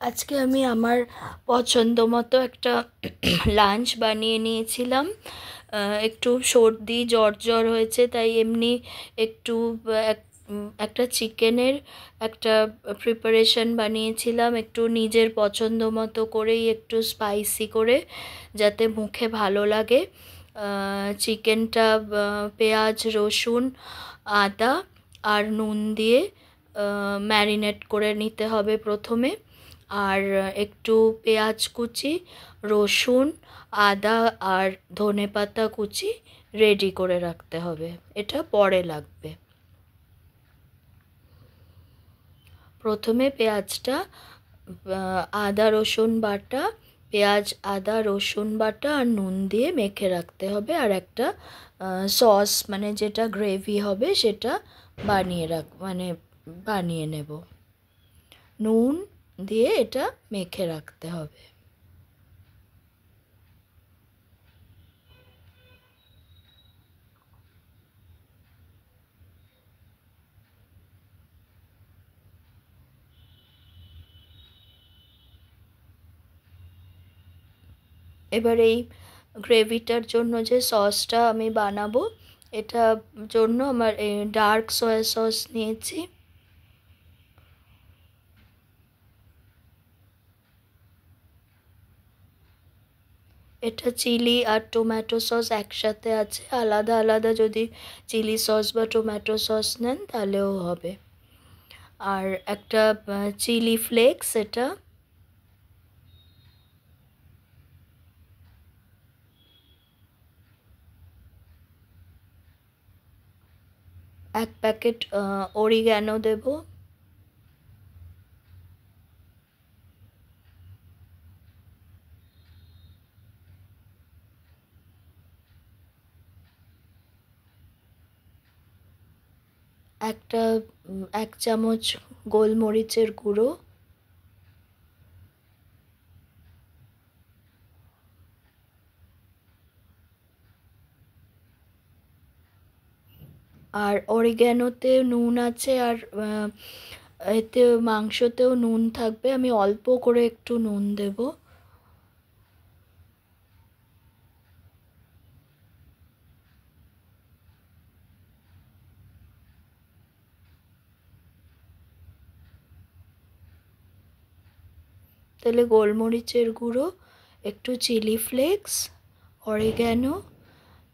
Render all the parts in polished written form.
আজকে আমি আমার পছন্দ মতো একটা লাঞ্চ বানিয়ে নিয়েছিলাম। একটু সর্দি জ্বর হয়েছে, তাই এমনি একটু একটা চিকেনের একটা প্রিপারেশন বানিয়েছিলাম, একটু নিজের পছন্দ মতো করেই, একটু স্পাইসি করে, যাতে মুখে ভালো লাগে। চিকেনটা পেঁয়াজ, রসুন, আদা আর নুন দিয়ে ম্যারিনেট করে নিতে হবে প্রথমে। আর একটু পেঁয়াজ কুচি, রসুন, আদা আর ধনেপাতা কুচি রেডি করে রাখতে হবে, এটা পরে লাগবে। প্রথমে পেঁয়াজটা আদা রসুন বাটা, পেঁয়াজ আদা রসুন বাটা আর নুন দিয়ে মেখে রাখতে হবে, আর একটা সস মানে যেটা গ্রেভি হবে সেটা বানিয়ে নেব। নুন দিয়ে এটা মেখে রাখতে হবে। এবার এই গ্রেভিটার জন্য যে সসটা আমি বানাবো, এটা জন্য আমার ডার্ক সয়া সস নিয়েছি। এটা চিলি আর টমেটো সস একসাথে আছে, আলাদা আলাদা যদি চিলি সস বা টমেটো সস নেন তাহলেও হবে। আর একটা চিলি ফ্লেক্স, এটা এক প্যাকেট অরিগ্যানো দেব। এক চামচ গোলমরিচের গুঁড়ো, আর অরিগ্যানোতে নুন আছে, আর এতে মাংসতেও নুন থাকবে, আমি অল্প করে একটু নুন দেব। তাহলে গোলমরিচের গুঁড়ো, একটু chilli flakes, oregano,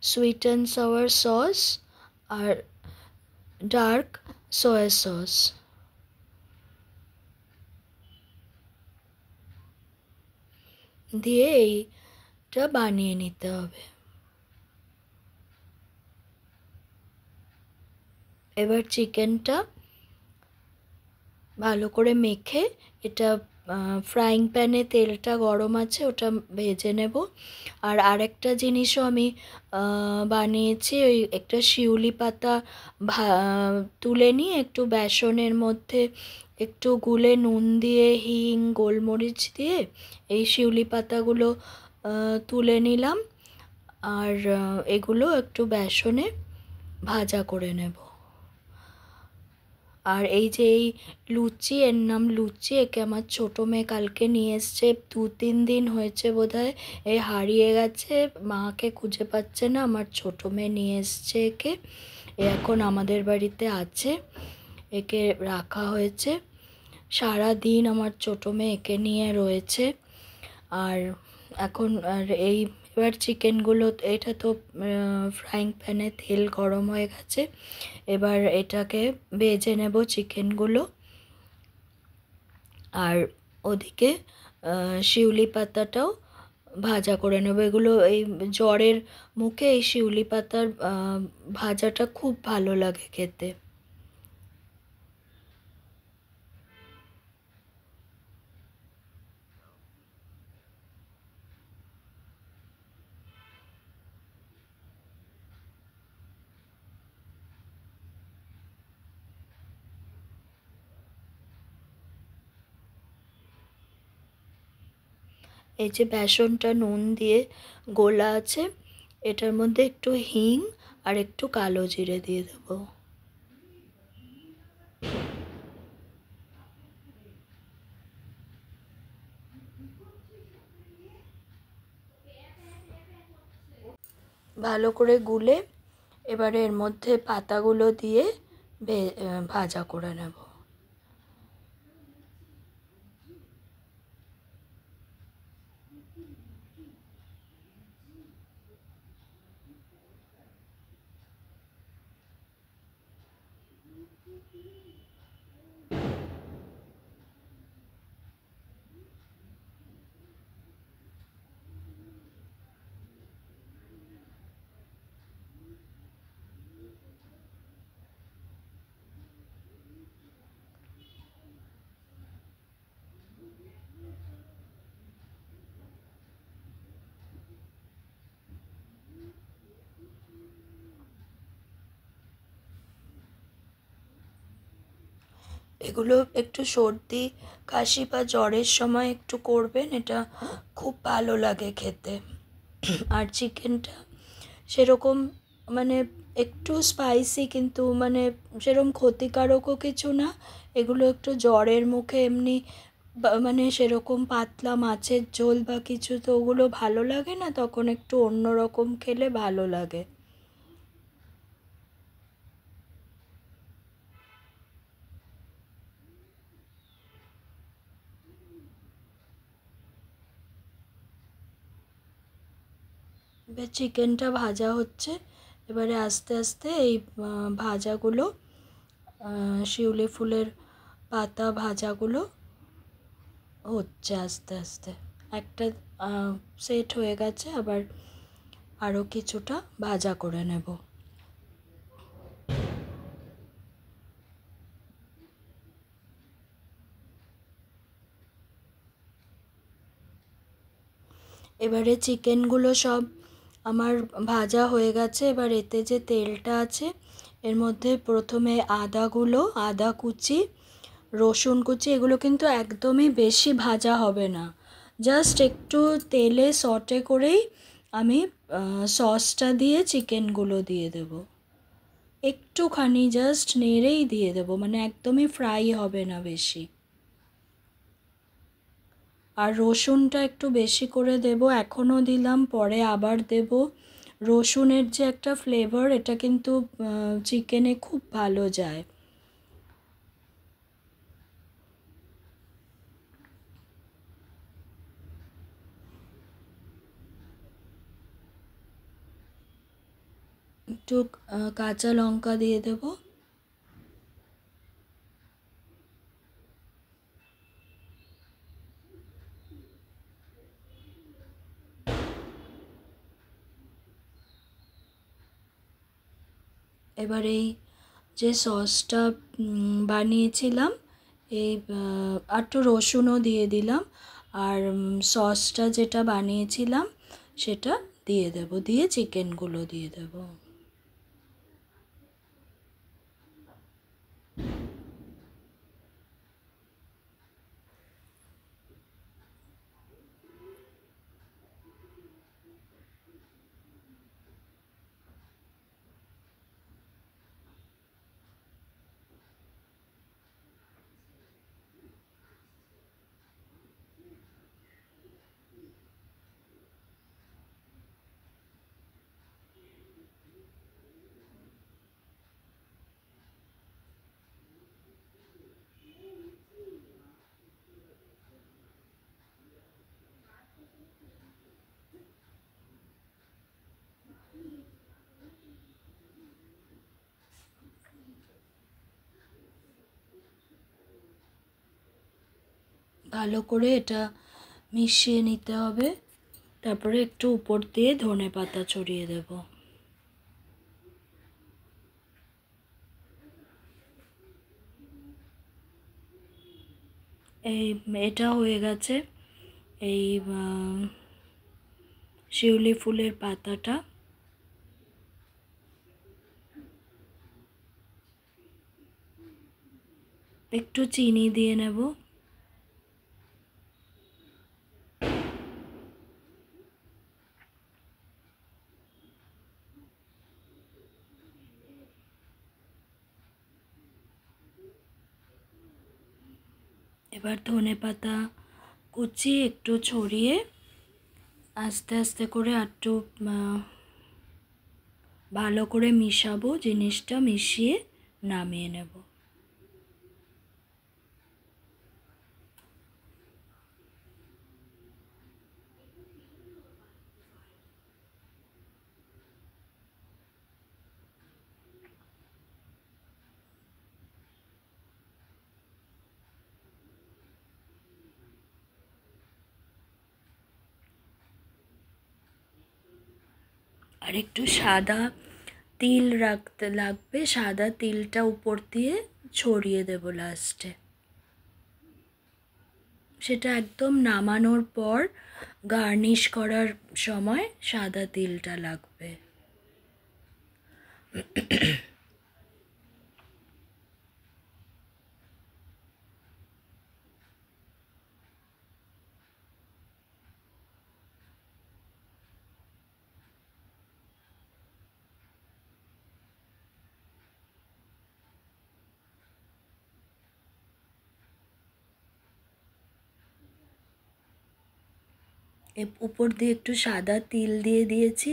sweet and sour sauce আর ডার্ক সয়া সস দিয়ে এইটা বানিয়ে নিতে হবে। এবার চিকেনটা ভালো করে মেখে, এটা ফ্রাইং প্যানে তেলটা গরম আছে, ওটা ভেজে নেব। আর আরেকটা জিনিসও আমি বানিয়েছি, ওই একটা শিউলি পাতা তুলে নিয়ে একটু বেসনের মধ্যে একটু গুলে নুন দিয়ে, হিং, গোলমরিচ দিয়ে এই শিউলি পাতাগুলো তুলে নিলাম, আর এগুলো একটু বেসনে ভাজা করে নেব। আর এই যে এই লুচি, এর নাম লুচি, একে আমার ছোটো মেয়ে কালকে নিয়ে এসছে, 2-3 দিন হয়েছে বোধহয়, এ হারিয়ে গেছে, মাকে খুঁজে পাচ্ছে না, আমার ছোটো মেয়ে নিয়ে এসছে একে, এ এখন আমাদের বাড়িতে আছে, একে রাখা হয়েছে। সারা দিন আমার ছোটো মেয়ে একে নিয়ে রয়েছে। আর এখন এবার চিকেনগুলো, এটা তো ফ্রাইং প্যানে তেল গরম হয়ে গেছে, এবার এটাকে ভেজে নেব চিকেনগুলো। আর ওদিকে শিউলি পাতাটাও ভাজা করে নেব। এগুলো এই জ্বরের মুখে এই শিউলি পাতার ভাজাটা খুব ভালো লাগে খেতে। এই যে বেসনটা নুন দিয়ে গোলা আছে, এটার মধ্যে একটু হিং আর একটু কালো জিরে দিয়ে দেবো। ভালো করে গুলে এবারে এর মধ্যে পাতাগুলো দিয়ে ভাজা করে নেব। এগুলো একটু সর্দি কাশি বা জ্বরের সময় একটু করবেন, এটা খুব ভালো লাগে খেতে। আর চিকেনটা সেরকম মানে একটু স্পাইসি, কিন্তু মানে সেরকম ক্ষতিকারকও কিছু না। এগুলো একটু জ্বরের মুখে এমনি মানে সেরকম পাতলা মাছের ঝোল বা কিছু তো ওগুলো ভালো লাগে না, তখন একটু অন্যরকম খেলে ভালো লাগে। এবার চিকেনটা ভাজা হচ্ছে, এবারে আস্তে আস্তে এই ভাজাগুলো, শিউলি ফুলের পাতা ভাজাগুলো হচ্ছে আস্তে আস্তে। একটা সেট হয়ে গেছে, আবার আরও কিছুটা ভাজা করে নেব। এবারে চিকেনগুলো সব আমার ভাজা হয়ে গেছে। এবার এতে যে তেলটা আছে এর মধ্যে প্রথমে আদা কুচি, রসুন কুচি, এগুলো কিন্তু একদমই বেশি ভাজা হবে না, জাস্ট একটু তেলে সটে করেই আমি সসটা দিয়ে চিকেনগুলো দিয়ে দেব। একটুখানি জাস্ট নেড়েই দিয়ে দেব, মানে একদমই ফ্রাই হবে না বেশি। আর রসুনটা একটু বেশি করে দেব, এখনও দিলাম, পরে আবার দেব। রসুনের যে একটা ফ্লেভার, এটা কিন্তু চিকেনে খুব ভালো যায়। একটু কাঁচা লঙ্কা দিয়ে দেব। এবার এই যে সসটা বানিয়েছিলাম, এই একটু রসুনও দিয়ে দিলাম, আর সসটা যেটা বানিয়েছিলাম সেটা দিয়ে দেব, দিয়ে চিকেনগুলো দিয়ে দেব। ভালো করে এটা মিশিয়ে নিতে হবে, তারপরে একটু উপর দিয়ে ধনেপাতা ছড়িয়ে দেব। এই এটা হয়ে গেছে, এই শিউলি ফুলের পাতাটা। একটু চিনি দিয়ে নেব। এবার ধনেপাতা কুচি একটু ছড়িয়ে আস্তে আস্তে করে একটু ভালো করে মিশাবো, জিনিসটা মিশিয়ে নামিয়ে নেব। আর একটু সাদা তিল রাখতে লাগবে, সাদা তিলটা উপর দিয়ে ছড়িয়ে দেব লাস্টে। সেটা একদম নামানোর পর গার্নিশ করার সময় সাদা তিলটা লাগবে। উপর দিয়ে একটু সাদা তিল দিয়ে দিয়েছি।